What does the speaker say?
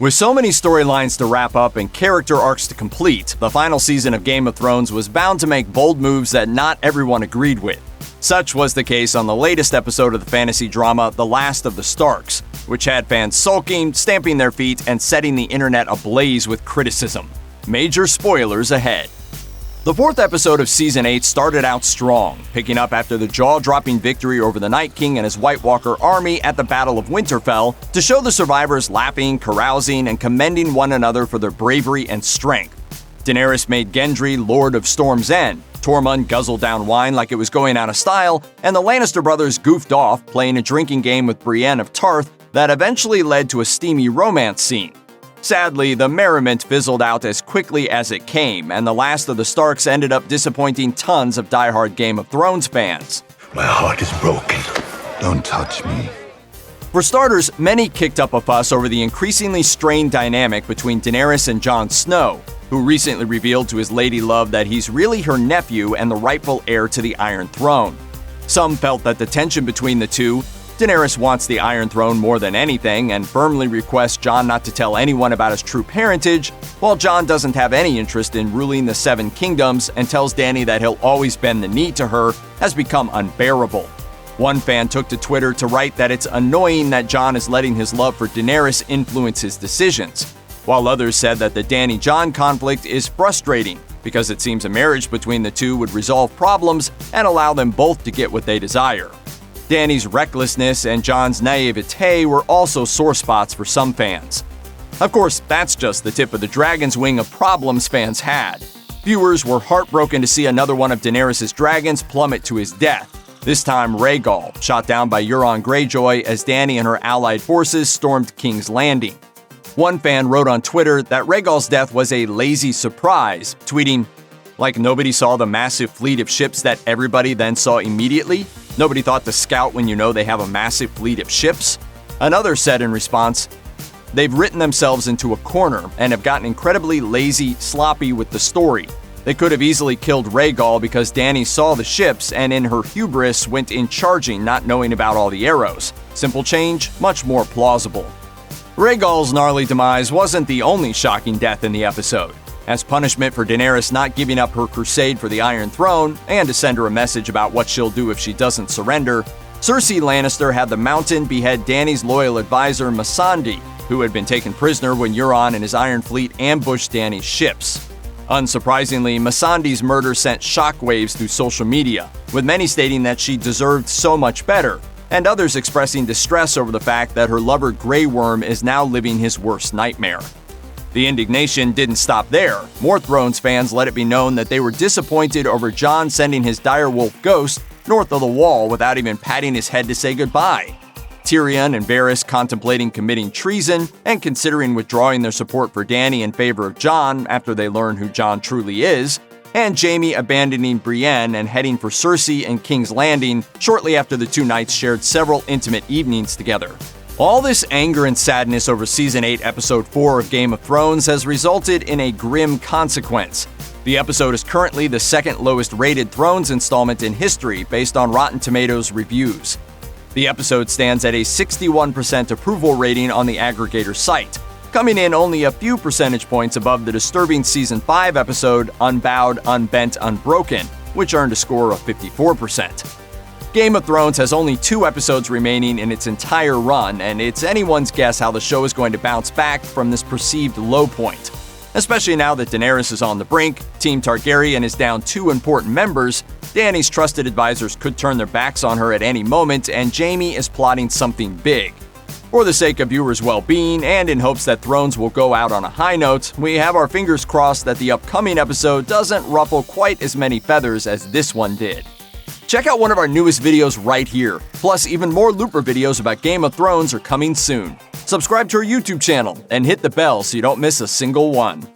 With so many storylines to wrap up and character arcs to complete, the final season of Game of Thrones was bound to make bold moves that not everyone agreed with. Such was the case on the latest episode of the fantasy drama The Last of the Starks, which had fans sulking, stamping their feet, and setting the internet ablaze with criticism. Major spoilers ahead. The fourth episode of Season 8 started out strong, picking up after the jaw-dropping victory over the Night King and his White Walker army at the Battle of Winterfell to show the survivors laughing, carousing, and commending one another for their bravery and strength. Daenerys made Gendry Lord of Storm's End, Tormund guzzled down wine like it was going out of style, and the Lannister brothers goofed off playing a drinking game with Brienne of Tarth that eventually led to a steamy romance scene. Sadly, the merriment fizzled out as quickly as it came, and The Last of the Starks ended up disappointing tons of diehard Game of Thrones fans. My heart is broken. Don't touch me. For starters, many kicked up a fuss over the increasingly strained dynamic between Daenerys and Jon Snow, who recently revealed to his lady love that he's really her nephew and the rightful heir to the Iron Throne. Some felt that the tension between the two, Daenerys wants the Iron Throne more than anything and firmly requests Jon not to tell anyone about his true parentage, while Jon doesn't have any interest in ruling the Seven Kingdoms and tells Dany that he'll always bend the knee to her, has become unbearable. One fan took to Twitter to write that it's annoying that Jon is letting his love for Daenerys influence his decisions, while others said that the Dany-Jon conflict is frustrating because it seems a marriage between the two would resolve problems and allow them both to get what they desire. Dany's recklessness and Jon's naivete were also sore spots for some fans. Of course, that's just the tip of the dragon's wing of problems fans had. Viewers were heartbroken to see another one of Daenerys' dragons plummet to his death, this time Rhaegal, shot down by Euron Greyjoy as Dany and her allied forces stormed King's Landing. One fan wrote on Twitter that Rhaegal's death was a lazy surprise, tweeting, "Like nobody saw the massive fleet of ships that everybody then saw immediately? Nobody thought to scout when you know they have a massive fleet of ships?" Another said in response, "They've written themselves into a corner and have gotten incredibly lazy, sloppy with the story. They could have easily killed Rhaegal because Dany saw the ships and in her hubris went in charging not knowing about all the arrows. Simple change, much more plausible." Rhaegal's gnarly demise wasn't the only shocking death in the episode. As punishment for Daenerys not giving up her crusade for the Iron Throne, and to send her a message about what she'll do if she doesn't surrender, Cersei Lannister had the Mountain behead Dany's loyal advisor Missandei, who had been taken prisoner when Euron and his Iron Fleet ambushed Dany's ships. Unsurprisingly, Missandei's murder sent shockwaves through social media, with many stating that she deserved so much better, and others expressing distress over the fact that her lover Grey Worm is now living his worst nightmare. The indignation didn't stop there. More Thrones fans let it be known that they were disappointed over Jon sending his direwolf ghost north of the Wall without even patting his head to say goodbye. Tyrion and Varys contemplating committing treason and considering withdrawing their support for Dany in favor of Jon after they learn who Jon truly is, and Jaime abandoning Brienne and heading for Cersei and King's Landing shortly after the two knights shared several intimate evenings together. All this anger and sadness over Season 8, Episode 4 of Game of Thrones has resulted in a grim consequence. The episode is currently the second lowest rated Thrones installment in history based on Rotten Tomatoes reviews. The episode stands at a 61% approval rating on the aggregator site, coming in only a few percentage points above the disturbing Season 5 episode Unbowed, Unbent, Unbroken, which earned a score of 54%. Game of Thrones has only 2 episodes remaining in its entire run, and it's anyone's guess how the show is going to bounce back from this perceived low point. Especially now that Daenerys is on the brink, Team Targaryen is down 2 important members, Dany's trusted advisors could turn their backs on her at any moment, and Jaime is plotting something big. For the sake of viewers' well-being, and in hopes that Thrones will go out on a high note, we have our fingers crossed that the upcoming episode doesn't ruffle quite as many feathers as this one did. Check out one of our newest videos right here. Plus, even more Looper videos about Game of Thrones are coming soon. Subscribe to our YouTube channel and hit the bell so you don't miss a single one.